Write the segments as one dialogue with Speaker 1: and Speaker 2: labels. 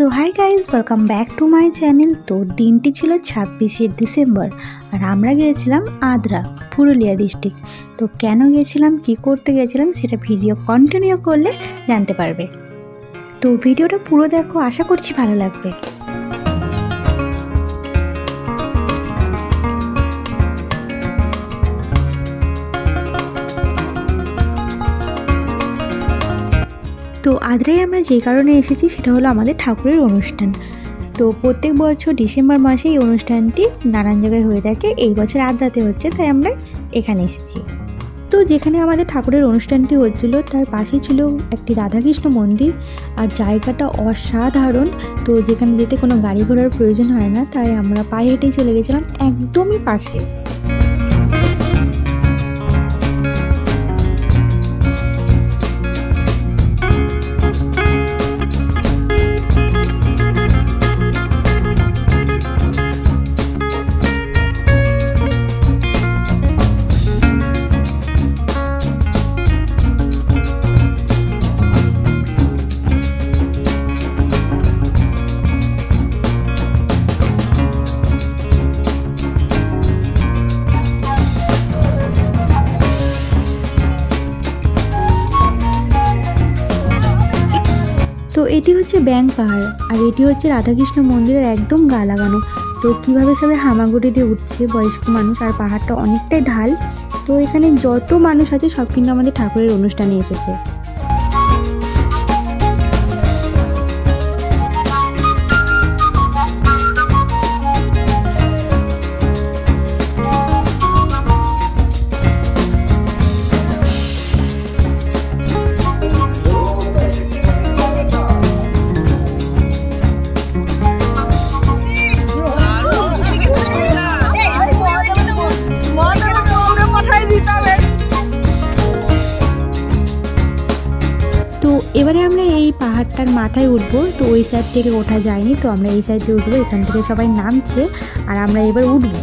Speaker 1: So hi guys, welcome back to my channel. তো দিনটি ছিল 26শে ডিসেম্বর আর আমরা গিয়েছিলাম আদ্রা, পুরুলিয়া ডিস্ট্রিক্ট। তো কেন গিয়েছিলাম, কি করতে গিয়েছিলাম সেটা ভিডিও কন্টিনিউ করলে জানতে পারবে। তো ভিডিওটা পুরো দেখো, আশা করছি ভালো লাগবে। তো আদ্রায় আমরা যে কারণে এসেছি সেটা হলো আমাদের ঠাকুরের অনুষ্ঠান। তো প্রত্যেক বছর ডিসেম্বর মাসে এই অনুষ্ঠানটি নানান জায়গায় হয়ে থাকে, এই বছর আদ্রাতে হচ্ছে, তাই আমরা এখানে এসেছি। তো যেখানে আমাদের ঠাকুরের অনুষ্ঠানটি হচ্ছিল তার পাশেই ছিল একটি রাধাকৃষ্ণ মন্দির, আর জায়গাটা অসাধারণ। তো যেখানে যেতে কোনো গাড়ি ঘোড়ার প্রয়োজন হয় না, তাই আমরা পায়ে হেঁটেই চলে গেছিলাম একদমই পাশে। তো এটি হচ্ছে ব্যাং পাহাড়, আর এটি হচ্ছে রাধাকৃষ্ণ মন্দিরের একদম গা লাগানো। তো কীভাবে সবাই হামাগুড়ি দিয়ে উঠছে বয়স্ক মানুষ, আর পাহাড়টা অনেকটাই ঢাল। তো এখানে যত মানুষ আছে সব কিন্তু আমাদের ঠাকুরের অনুষ্ঠানে এসেছে। তো এবারে আমরা এই পাহাড়টার মাথায় উঠবো। তো ওই সাইড থেকে ওঠা যায়নি, তো আমরা এই সাইডে উঠবো। এখান থেকে সবাই নামছে আর আমরা এবার উঠবো।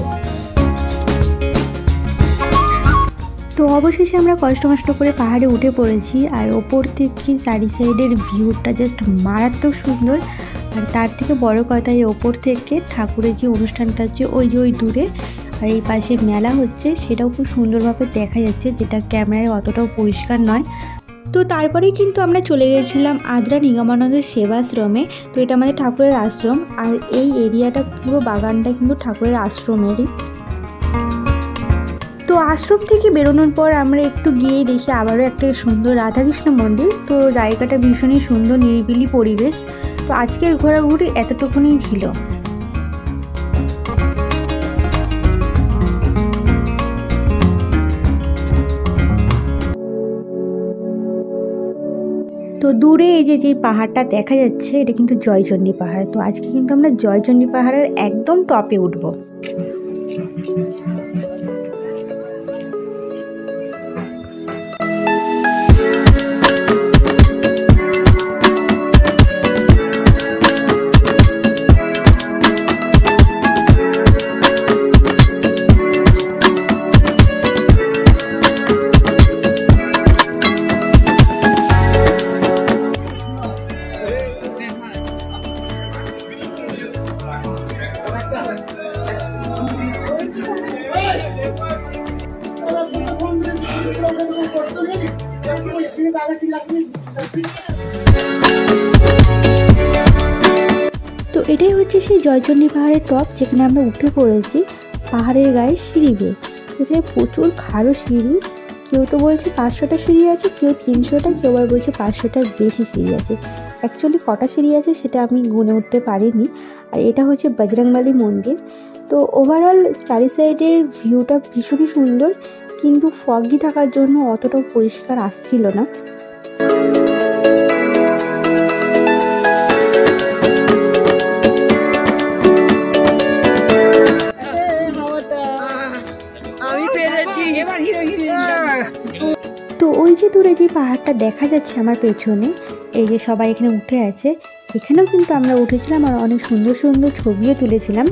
Speaker 1: তো অবশেষে আমরা কষ্ট করে পাহাড়ে উঠে পড়েছি, আর ওপর থেকে চারি সাইডের ভিউটা জাস্ট মারাত্মক সুন্দর। আর তার থেকে বড় কথা, এই ওপর থেকে ঠাকুরের যে অনুষ্ঠানটা হচ্ছে ওই যে ওই দূরে, আর এই পাশে মেলা হচ্ছে, সেটাও খুব সুন্দরভাবে দেখা যাচ্ছে, যেটা ক্যামেরায় অতটাও পরিষ্কার নয়। তো তারপরেই কিন্তু আমরা চলে গেছিলাম আদ্রা নিগমানন্দ সেবাশ্রমে। তো এটা আমাদের ঠাকুরের আশ্রম, আর এই এরিয়াটা পুরো বাগানটা কিন্তু ঠাকুরের আশ্রমেরই। তো আশ্রম থেকে বেরোনোর পর আমরা একটু গিয়ে দেখি আবারও একটা সুন্দর রাধাকৃষ্ণ মন্দির। তো জায়গাটা ভীষণই সুন্দর, নিরিবিলি পরিবেশ। তো আজকের ঘোরাঘুরি এতটুকুনি ছিল। তো দূরে এই যে পাহাড়টা দেখা যাচ্ছে, এটা কিন্তু জয়চণ্ডী পাহাড়। তো আজকে কিন্তু আমরা জয়চণ্ডী পাহাড়ের একদম টপে উঠবো। তো এটাই হচ্ছে সেই জয়চণ্ডী পাহাড়ের টপ, যেখানে আমরা উঠে পড়েছি পাহাড়ের গায়ে সিঁড়ি বেয়ে। এখানে প্রচুর খাড়ো সিঁড়ি, কেউ তো বলছে 500টা সিঁড়ি আছে, কেউ 300টা, কেউ আবার বলছে 500টার বেশি সিঁড়ি আছে। অ্যাকচুয়ালি কটা সিঁড়ি আছে সেটা আমি গুনে উঠতে পারিনি। আর এটা হচ্ছে বজরংবলী মন্দির। তো ওভারঅল চারি সাইডের ভিউটা ভীষণই সুন্দর, কিন্তু ফগি থাকার জন্য অতটাও পরিষ্কার আসছিল না। তো ওই যে দূরে যে পাহাড়টা দেখা যাচ্ছে আমার পেছনে, এই যে সবাই এখানে উঠে আছে, এখানেও কিন্তু আমরা উঠেছিলাম আর অনেক সুন্দর সুন্দর ছবিও তুলেছিলাম।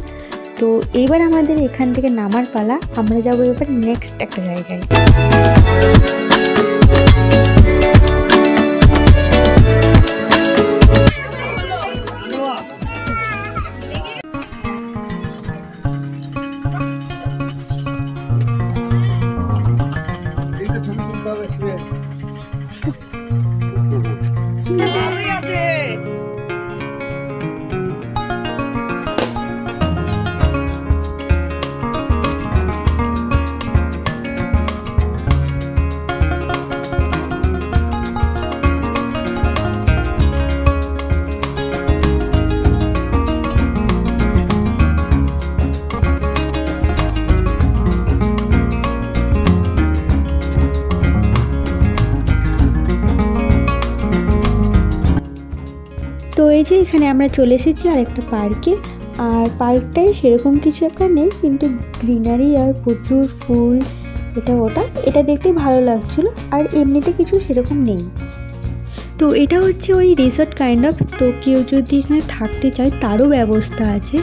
Speaker 1: তো এবার আমাদের এখান থেকে নামার পালা, আমরা যাবো এবার নেক্সট একটা জায়গায়। যে এখানে আমরা চলে এসেছি আর একটা পার্কে। আর পার্কটায় সেরকম কিছু একটা নেই, কিন্তু গ্রিনারি আর প্রচুর ফুল, এটা দেখতে ভালো লাগছিল। আর এমনিতে কিছু সেরকম নেই। তো এটা হচ্ছে ওই রিসর্ট কাইন্ড অফ। তো কেউ যদি এখানে থাকতে চায় তারও ব্যবস্থা আছে।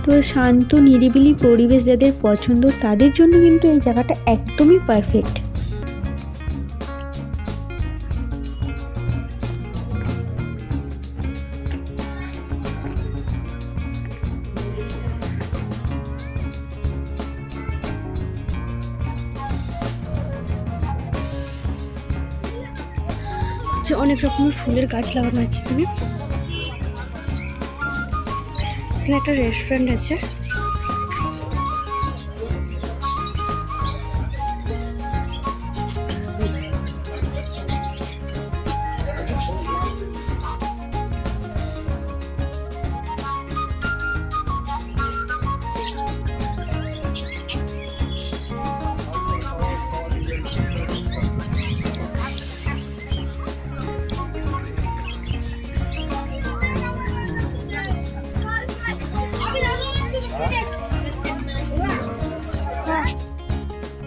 Speaker 1: তো শান্ত নিরিবিলি পরিবেশ যাদের পছন্দ তাদের জন্য কিন্তু এই জায়গাটা একদমই পারফেক্ট। অনেক রকমের ফুলের গাছ লাগানো আছে এখানে। এখানে একটা রেস্টুরেন্ট আছে।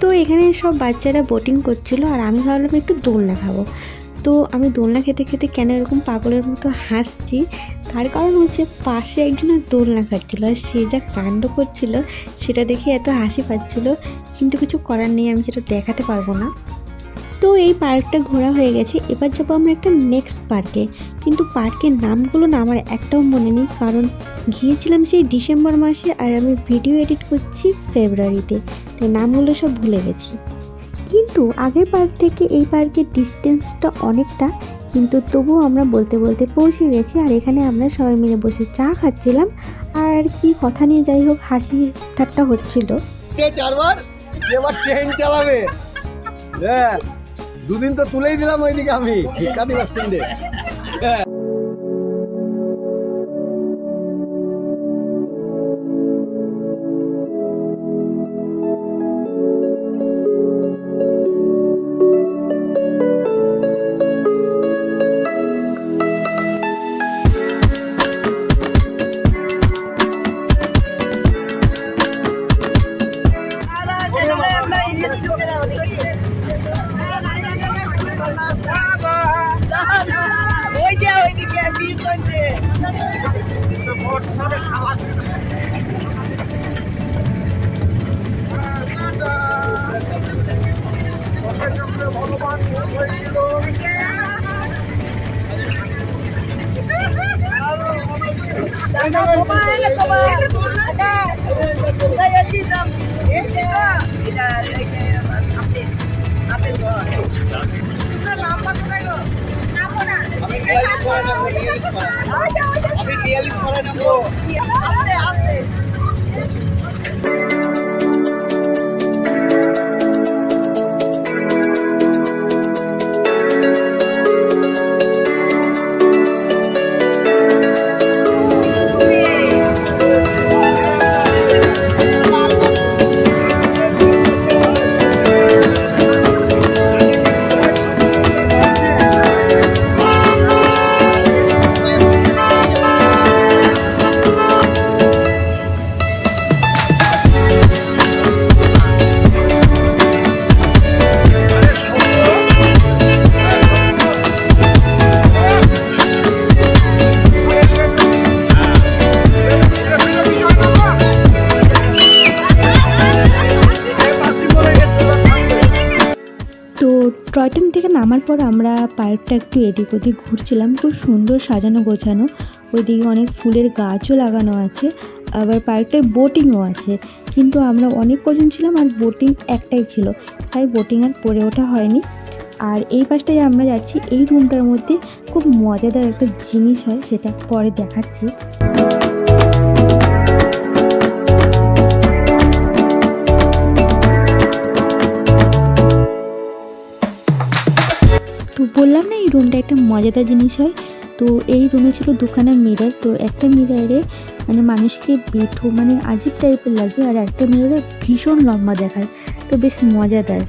Speaker 1: তো এখানে সব বাচ্চারা বোটিং করছিল আর আমি ভাবলাম একটু দোলনা খাবো। তো আমি দোলনা খেতে খেতে কেন এরকম পাগলের মতো হাসছি, তার কারণ হচ্ছে পাশে একজনের দোলনা খাচ্ছিল আর সে যা কাণ্ড করছিল সেটা দেখে এত হাসি পাচ্ছিল, কিন্তু কিছু করার নেই, আমি সেটা দেখাতে পারবো না। তো এই পার্কটা ঘোরা হয়ে গেছে, এবার যাবো আমরা একটা নেক্সট পার্কে। কিন্তু পার্কের নামগুলো না আমার একটাও মনে নেই, কারণ গিয়েছিলাম সেই ডিসেম্বর মাসে আর আমি ভিডিও এডিট করছি ফেব্রুয়ারিতে, তাই নামগুলো সব ভুলে গেছি। কিন্তু আগের পার্ক থেকে এই পার্কের ডিস্টেন্সটা অনেকটা, কিন্তু তবুও আমরা বলতে বলতে পৌঁছে গেছি। আর এখানে আমরা সবাই মিলে বসে চা খাচ্ছিলাম আর কি কথা নিয়ে যাই হোক হাসি ঠাট্টা হচ্ছিল।
Speaker 2: 4বার এবার ট্রেন চালাবে, দুদিন তো তুলেই দিলাম ওইদিকে আমি ঠিকানি বাস স্ট্যান্ডে।
Speaker 1: টয় ট্রেন থেকে নামার পর আমরা পার্কটা একটু এদিক ওদিক ঘুরছিলাম, খুব সুন্দর সাজানো গোছানো, ওইদিকে অনেক ফুলের গাছও লাগানো আছে, আবার পার্কটায় বোটিংও আছে। কিন্তু আমরা অনেক কজন ছিলাম আর বোটিং একটাই ছিল, তাই বোটিং আর করে ওঠা হয়নি। আর এই পাশটায় আমরা যাচ্ছি, এই রুমটার মধ্যে খুব মজাদার একটা জিনিস হয়, সেটা পরে দেখাচ্ছি। তো বললাম না এই রুমটা একটা মজাদার জিনিস হয়। তো এই রুমে ছিল দুখানা মিরর, তো একটা মিররে মানে মানুষকে বেঠো মানে আজীব টাইপের লাগে, আর একটা মিররে ভীষণ লম্বা দেখায়, তো বেশ মজাদার।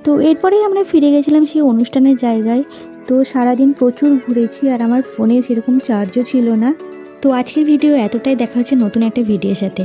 Speaker 1: তো এরপরেই আমরা ফিরে গেছিলাম সেই অনুষ্ঠানের জায়গায়। তো সারাদিন প্রচুর ঘুরেছি আর আমার ফোনে সেরকম চার্জও ছিল না। তো আজকের ভিডিও এতটাই, দেখা হচ্ছে নতুন একটা ভিডিওর সাথে।